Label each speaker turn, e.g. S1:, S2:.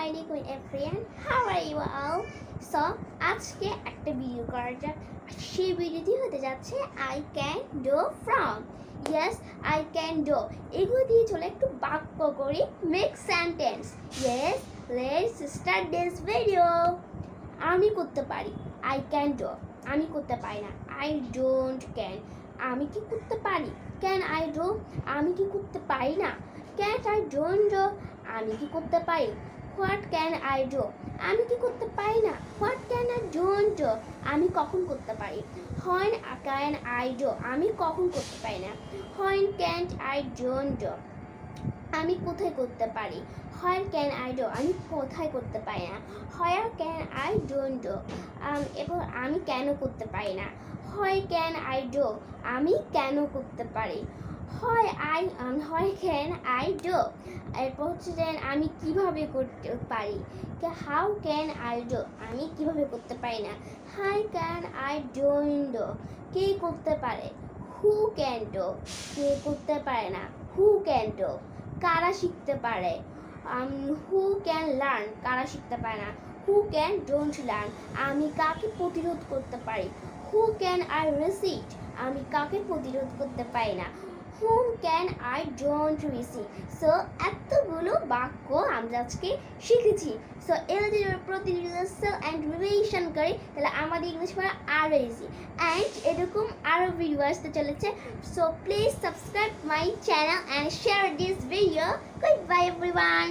S1: Assalamualaikum everyone. How are you all? So আজকে একটা video করা যাক। সেই ভিডিওটি হতে যাচ্ছে I can do from. Yes, I can do. এগুলো দিয়ে চলে একটু বাক্য করি, make sentence. Yes, let's start this video. আমি করতে পারি, I can do. আমি করতে পারি না, I don't can. আমি কি করতে পারি, can I do. আমি কি করতে পারি না, can't I don't do. আমি কি করতে পারি, what can I do. আমি কি করতে পারি না, what can I don't do. আমি কখন করতে পারি, when can I do. আমি কখন করতে পারি না, when can't I don't do. আমি কোথায় করতে পারি, where can I do. আমি কোথায় করতে পারি না, where can I don't do. এরপর আমি কেন করতে পারি না, why can I do. আমি কেন করতে পারি, why can I do. এরপর হচ্ছে যে আমি কিভাবে করতে পারি, how can I do. আমি কিভাবে করতে পারি না, how can I don't do. কে করতে পারে, who can do. কে করতে পারে না, who can do. কারা শিখতে পারে, who can learn. কারা শিখতে পারে না, who can don't learn. আমি কাকে প্রতিরোধ করতে পারি, who can I resist. আমি কাকে প্রতিরোধ করতে পারি না, whom can I don't resist. So এতগুলো বাক্য আমরা আজকে শিখেছি। সো এগুলো যদি প্রতিদিন অ্যান্ড রিভিশন করি তাহলে আমাদের ইংলিশ পড়া আরও ইজি। অ্যান্ড এরকম আরও ভিডিও আসতে চলেছে। So please subscribe my channel and share this video. Good bye everyone.